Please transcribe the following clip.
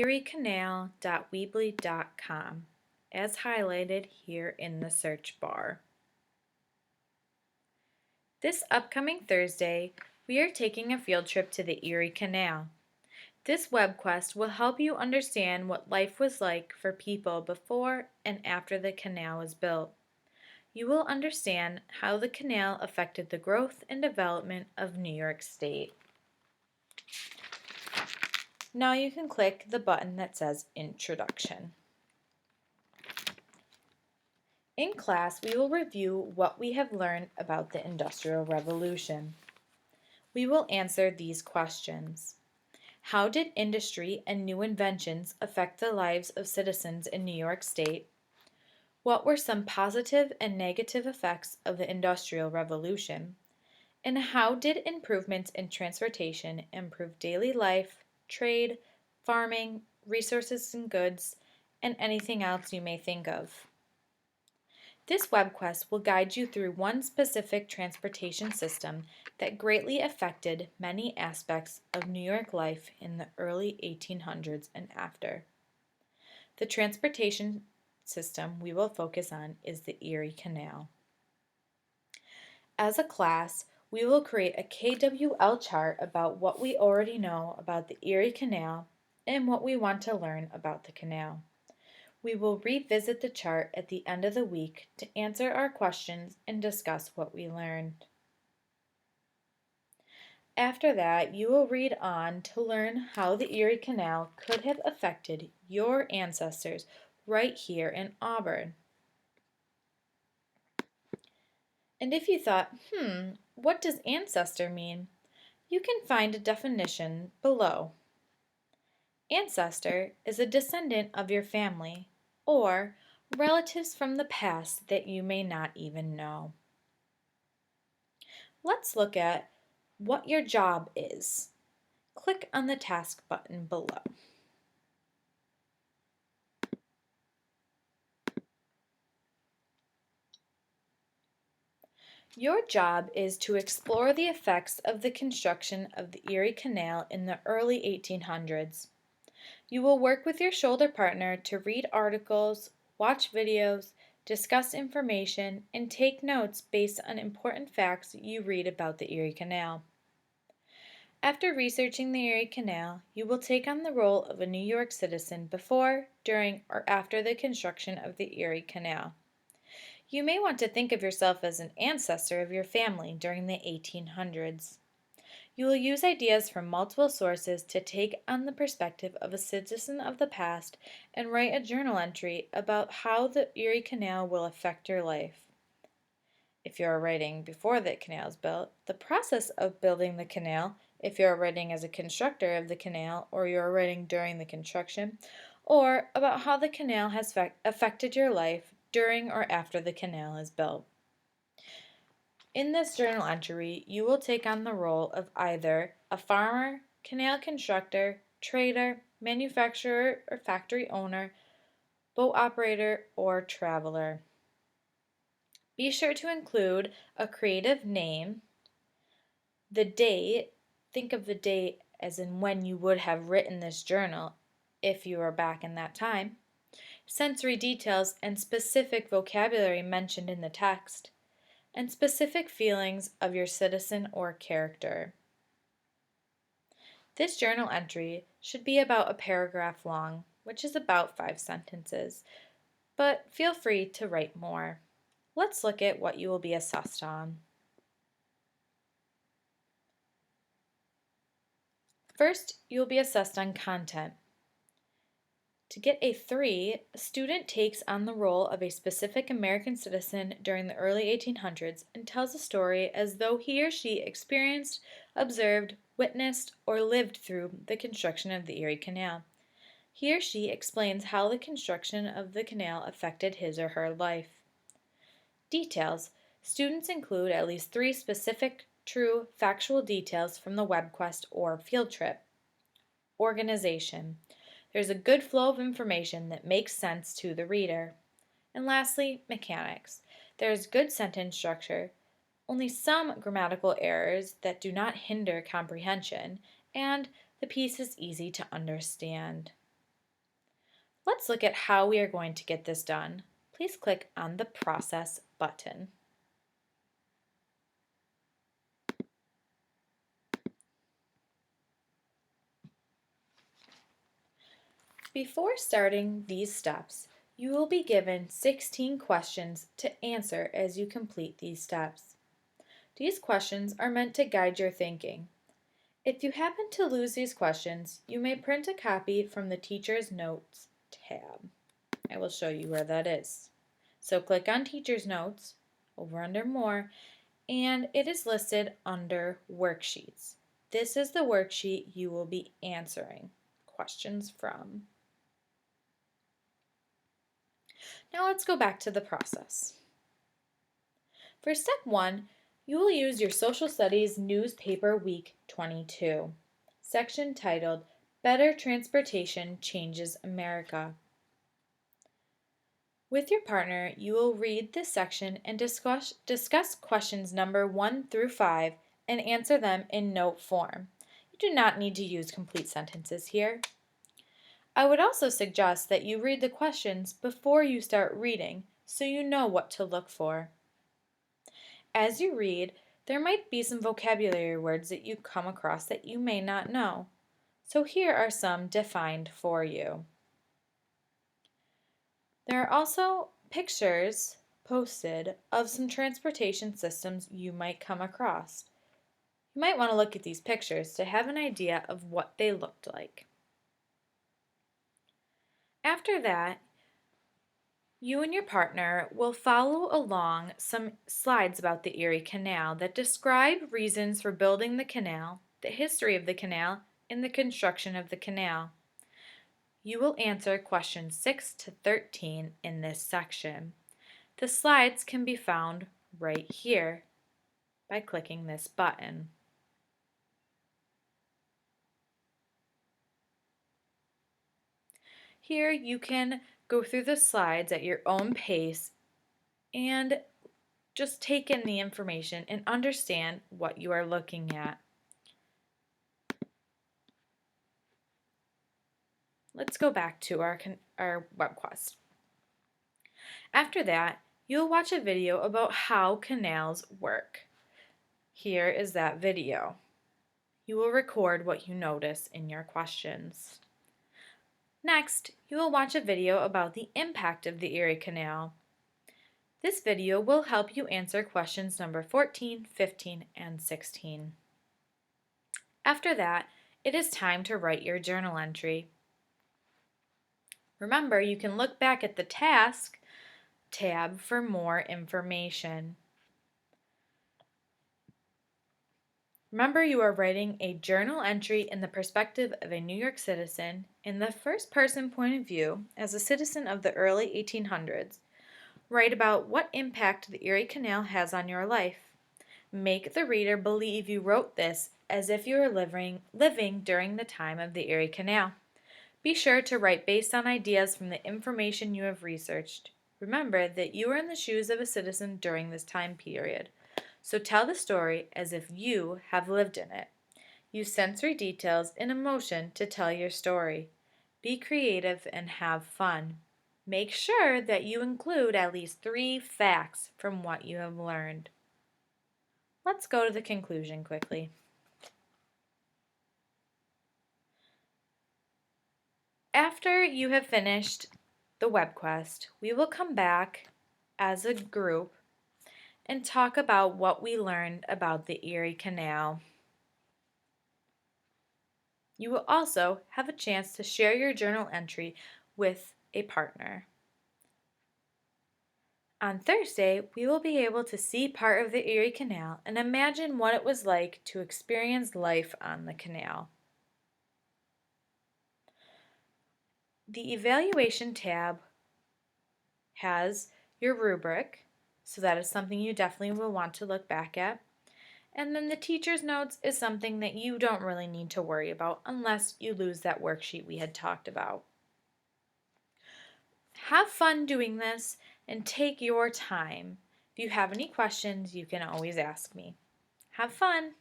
eriecanal.weebly.com as highlighted here in the search bar. This upcoming Thursday, we are taking a field trip to the Erie Canal. This WebQuest will help you understand what life was like for people before and after the canal was built. You will understand how the canal affected the growth and development of New York State. Now you can click the button that says Introduction. In class, we will review what we have learned about the Industrial Revolution. We will answer these questions. How did industry and new inventions affect the lives of citizens in New York State? What were some positive and negative effects of the Industrial Revolution? And how did improvements in transportation improve daily life, trade, farming, resources and goods, and anything else you may think of? This WebQuest will guide you through one specific transportation system that greatly affected many aspects of New York life in the early 1800s and after. The transportation system we will focus on is the Erie Canal. As a class, we will create a KWL chart about what we already know about the Erie Canal and what we want to learn about the canal. We will revisit the chart at the end of the week to answer our questions and discuss what we learned. After that, you will read on to learn how the Erie Canal could have affected your ancestors right here in Auburn. And if you thought, what does ancestor mean? You can find a definition below. Ancestor is a descendant of your family or relatives from the past that you may not even know. Let's look at what your job is. Click on the task button below. Your job is to explore the effects of the construction of the Erie Canal in the early 1800s. You will work with your shoulder partner to read articles, watch videos, discuss information, and take notes based on important facts you read about the Erie Canal. After researching the Erie Canal, you will take on the role of a New York citizen before, during, or after the construction of the Erie Canal. You may want to think of yourself as an ancestor of your family during the 1800s. You will use ideas from multiple sources to take on the perspective of a citizen of the past and write a journal entry about how the Erie Canal will affect your life. If you are writing before the canal is built, the process of building the canal, if you are writing as a constructor of the canal or you are writing during the construction, or about how the canal has affected your life during or after the canal is built. In this journal entry, you will take on the role of either a farmer, canal constructor, trader, manufacturer or factory owner, boat operator, or traveler. Be sure to include a creative name, the date, think of the date as in when you would have written this journal if you were back in that time, sensory details and specific vocabulary mentioned in the text, and specific feelings of your citizen or character. This journal entry should be about a paragraph long, which is about 5 sentences, but feel free to write more. Let's look at what you will be assessed on. First, you will be assessed on content. To get a 3, a student takes on the role of a specific American citizen during the early 1800s and tells a story as though he or she experienced, observed, witnessed, or lived through the construction of the Erie Canal. He or she explains how the construction of the canal affected his or her life. Details. Students include at least 3 specific, true, factual details from the WebQuest or field trip. Organization. There's a good flow of information that makes sense to the reader. And lastly, mechanics. There's good sentence structure, only some grammatical errors that do not hinder comprehension, and the piece is easy to understand. Let's look at how we are going to get this done. Please click on the Process button. Before starting these steps, you will be given 16 questions to answer as you complete these steps. These questions are meant to guide your thinking. If you happen to lose these questions, you may print a copy from the Teacher's Notes tab. I will show you where that is. So click on Teacher's Notes, over under More, and it is listed under Worksheets. This is the worksheet you will be answering questions from. Now let's go back to the process. For step 1, you will use your Social Studies Newspaper Week 22, section titled Better Transportation Changes America. With your partner, you will read this section and discuss questions number 1 through 5 and answer them in note form. You do not need to use complete sentences here. I would also suggest that you read the questions before you start reading so you know what to look for. As you read, there might be some vocabulary words that you come across that you may not know. So here are some defined for you. There are also pictures posted of some transportation systems you might come across. You might want to look at these pictures to have an idea of what they looked like. After that, you and your partner will follow along some slides about the Erie Canal that describe reasons for building the canal, the history of the canal, and the construction of the canal. You will answer questions 6 to 13 in this section. The slides can be found right here by clicking this button. Here you can go through the slides at your own pace and just take in the information and understand what you are looking at. Let's go back to our WebQuest. After that, you'll watch a video about how canals work. Here is that video. You will record what you notice in your questions. Next, you will watch a video about the impact of the Erie Canal. This video will help you answer questions number 14, 15, and 16. After that, it is time to write your journal entry. Remember, you can look back at the Task tab for more information. Remember, you are writing a journal entry in the perspective of a New York citizen in the first person point of view as a citizen of the early 1800s. Write about what impact the Erie Canal has on your life. Make the reader believe you wrote this as if you were living during the time of the Erie Canal. Be sure to write based on ideas from the information you have researched. Remember that you are in the shoes of a citizen during this time period. So tell the story as if you have lived in it. Use sensory details and emotion to tell your story. Be creative and have fun. Make sure that you include at least 3 facts from what you have learned. Let's go to the conclusion quickly. After you have finished the WebQuest, we will come back as a group and talk about what we learned about the Erie Canal. You will also have a chance to share your journal entry with a partner. On Thursday, we will be able to see part of the Erie Canal and imagine what it was like to experience life on the canal. The Evaluation tab has your rubric, so that is something you definitely will want to look back at. And then the teacher's notes is something that you don't really need to worry about unless you lose that worksheet we had talked about. Have fun doing this and take your time. If you have any questions, you can always ask me. Have fun!